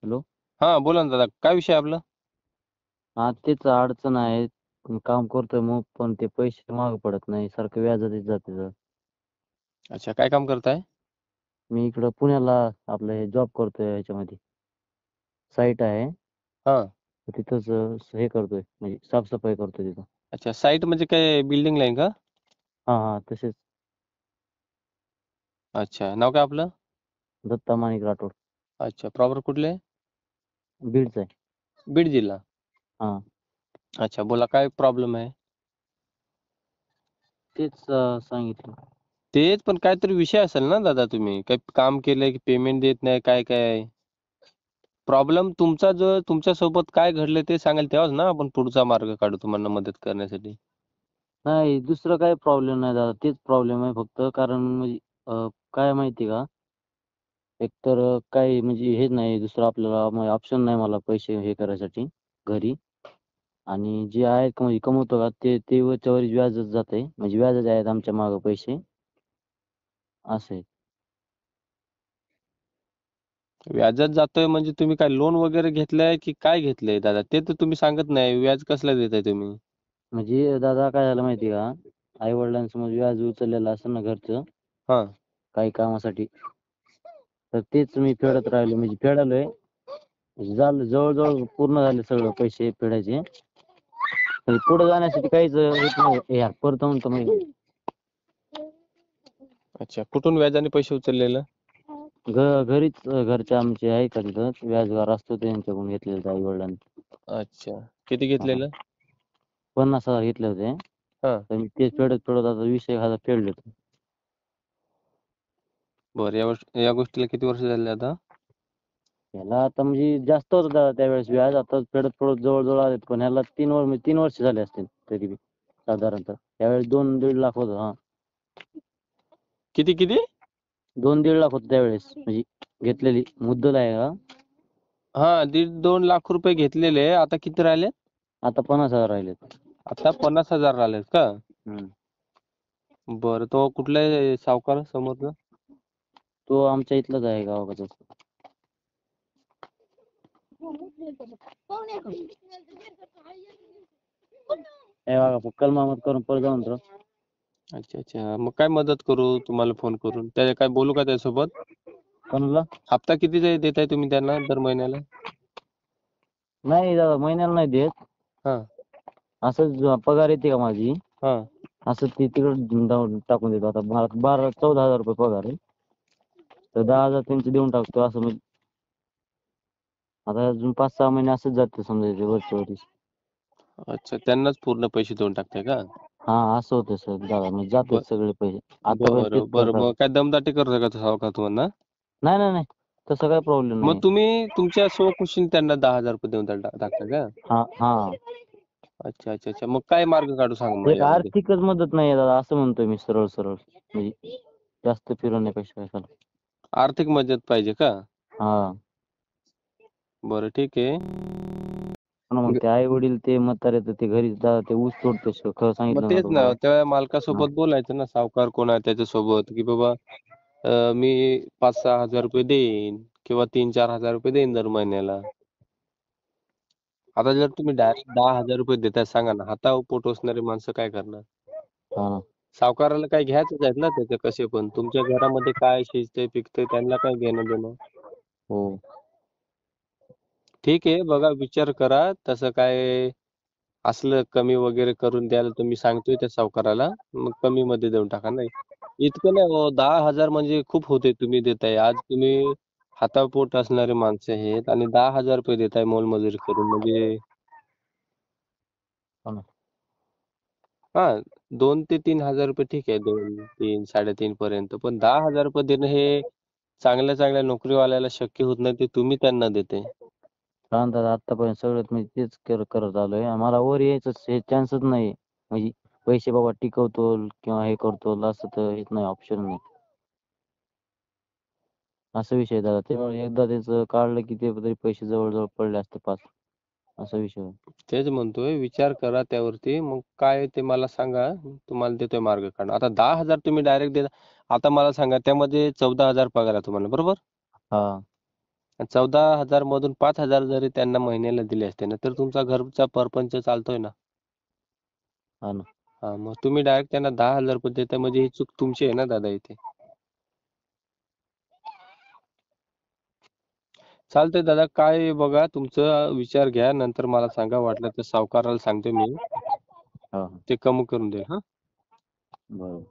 Hello. हा बोला ना दादा, काय विषय आपला? हा तेच अडचण आहे. काम करतोय मग पण ते पैसे माग पडत नाही. सारखं व्याजातच जाते सर. अच्छा, काय काम करताय? मी इकडं पुण्याला आपलं हे जॉब करतोय ह्याच्यामध्ये. साईट आहे. हा. तर तिथंच हे करतोय म्हणजे साफसफाई करतोय तिथं. अच्छा, साईट म्हणजे काय, बिल्डिंग लाईन का? हा हा तसेच. अच्छा, नाव काय आपलं? दत्ता माणिक राठोड. अच्छा, प्रॉपर कुठले? बीडचं आहे. बीड जिल्हा. हा अच्छा, बोला काय प्रॉब्लेम आहे? तेच सांगितलं. तेच, पण काहीतरी विषय असेल ना दादा, तुम्ही काही काम केलंय की पेमेंट देत नाही, काय काय प्रॉब्लेम तुमचा, जो तुमच्या सोबत काय घडलं ते सांगाल तेव्हाच ना आपण पुढचा मार्ग काढू तुम्हाला मदत करण्यासाठी. नाही दुसरं काही प्रॉब्लेम नाही दादा. तेच प्रॉब्लेम आहे फक्त. कारण म्हणजे काय माहिती का, एकतर काही म्हणजे हेच नाही दुसरं आपल्याला ऑप्शन नाही मला पैसे हे करायसाठी घरी. आणि जे आहेत म्हणजे कमवतो का ते वरच्या वर व्याजच जाते. म्हणजे व्याजच आहेत आमच्या मागे पैसे. असं आहे. व्याजात जातोय म्हणजे तुम्ही काय लोन वगैरे घेतलंय की काय घेतलंय दादा? ते तर तुम्ही सांगत नाही. व्याज कसला देताय तुम्ही? म्हणजे दादा काय झालं माहिती का, आई वडिलांसमोर व्याज उचललेलं असतं ना घरचं हा. काही कामासाठी, तर तेच मी फेडत राहिलो. म्हणजे फेडालोय. म्हणजे झालं जवळजवळ पूर्ण झाले सगळं पैसे फेडायचे. म्हणजे पुढे जाण्यासाठी काहीच हेच नाही. यार परत म्हणतो म्हणजे अच्छा, कुठून व्याजाने पैसे उचललेलं? घरीच घरचे आमचे आहे का तिथं व्याजगार असतो त्यांच्याकडून घेतलेलं आई वडिलांनी. अच्छा, किती हा. घेतलेलं? 50,000 घेतले होते. हा. तर मी तेच फेडत फेडत आता 20,000 फेडले. बरं, या गोष्टीला किती वर्ष झाले आता? याला आता म्हणजे जास्त होतं दादा त्यावेळेस व्याज. आता फेडत फेडत जवळजवळ आलेत. पण ह्याला 3 वर्ष झाले असतील तरी बी साधारणतः. त्यावेळेस 2-1.5 लाख होतं. हा किती किती? 2-1.5 लाख होतं त्यावेळेस. म्हणजे घेतलेली मुद्दल आहे का. हा, 1.5-2 लाख रुपये घेतलेले, आता किती राहिले? आता 50,000 राहिलेत. आता 50,000 राहिलेत का? हम्म. बरं, तो कुठला आहे सावकार समोरचा? तो आमच्या इथलाच आहे गावाकडचा. हे बघा पक्कल मामत करून पळ जाऊन तर. अच्छा अच्छा, मग काय मदत करू तुम्हाला फोन करून? त्या काय बोलू का त्यासोबत? कोणाला? हप्ता किती देताय तुम्ही त्यांना दर महिन्याला? नाही दादा महिन्याला नाही देत. हा. असंच पगार येते का माझी, हा. असं ते तिकडे टाकून देतो. आता मला 14,000 रुपये पगार आहे. तर 10,000 त्यांचे देऊन टाकतो असं म्हणजे. आता अजून 5-6 महिने असंच जाते समजायचे वरच्या वरती. अच्छा, त्यांनाच पूर्ण पैसे देऊन टाकताय का? हा असं होतं सर दादा. म्हणजे जाते ब सगळे पैसे. आतापर्यंत तेच बरं बरं, करतात. मग काय दमदाटी करतोय का सावकार तुम्हाला? नाही नाही नाही, तसं काही प्रॉब्लेम मग नाही. तुम्ही तुमच्या स्वखुशीने त्यांना 10,000 रुपये देऊन टाकता का? हा हा. अच्छा अच्छा अच्छा, मग काय मार्ग काढू सांगा मला एक यामध्ये? आर्थिकच मदत नाही दादा असं म्हणतोय मी सरळ सरळ. म्हणजे जास्त फिरवण्यापेक्षा कशाला. आर्थिक मदत पाहिजे का? हा. बरं ठीक आहे. मग ते आई वडील ते म्हातारे ते घरी ते ऊस तोडते खरं मग सांगितलं ना तेच ना, तुम्हाला. त्या हा. मालकासोबत बोलायचं ना, सावकार कोण आहे त्याच्यासोबत, की बाबा मी 5-6 हजार रुपये देईन किंवा 3-4 हजार रुपये देईन दर महिन्याला. आता जर तुम्ही डायरेक्ट 10,000 रुपये देताय, सांगा ना, हातावर पोट असणारी माणसं काय करणार? हा. सावकाराला काय घ्यायचंच आहेत ना त्याचे कसे पण. तुमच्या घरामध्ये काय शिजतंय पिकतंय त्यांना काय घेणं देणं. हो. ठीक आहे, बघा विचार करा. तसं काय असलं कमी वगैरे करून द्यायला तर मी सांगतोय त्या सावकाराला, मग कमी मध्ये देऊन टाका. नाही इतकं नाही हो, 10,000 म्हणजे खूप होते तुम्ही देताय. आज तुम्ही हातावर पोट असणारे माणसं आहेत आणि 10,000 रुपये देताय मोलमजुरी करून, म्हणजे हो ना. हा, 2 ते 3,000 रुपये ठीक आहे. 2, 3, 3.5 पर्यंत. पण 10,000 रुपये देणं हे चांगल्या चांगल्या नोकरीवाल्याला शक्य होत नाही, ते तुम्ही त्यांना देते. कारण दादा आतापर्यंत सगळ्यात म्हणजे तेच करत आलोय. मला वर यायचं हे चान्सच नाही. म्हणजे पैसे बाबा टिकवतो किंवा हे करतो असं तर हेच नाही, ऑप्शन नाही. असा विषय आहे दादा. त्यामुळे एकदा त्याचं काढलं की ते तरी पैसे जवळ पडले असते 5. असा विषय आहे. तेच म्हणतोय, विचार करा त्यावरती. मग काय ते मला सांगा, तुम्हाला देतोय मार्ग काढून. आता 10,000 तुम्ही डायरेक्ट देता. आता मला सांगा, त्यामध्ये 14,000 पगार आहे तुम्हाला, बरोबर? हा. 14,000 मधून 5,000 जरी त्यांना महिन्याला दिले असते ना तर तुमचा घरचा परपंच चालतोय ना. हा ना. हा मग तुम्ही डायरेक्ट त्यांना 10,000 रुपये देताय म्हणजे ही चूक तुमची आहे ना दादा इथे. चालतंय दादा काय आहे बघा तुमचा विचार घ्या नंतर मला सांगा वाटलं तर सावकाराला सांगतो मी हा हा. ते कमी करून देईल हा. बरोबर.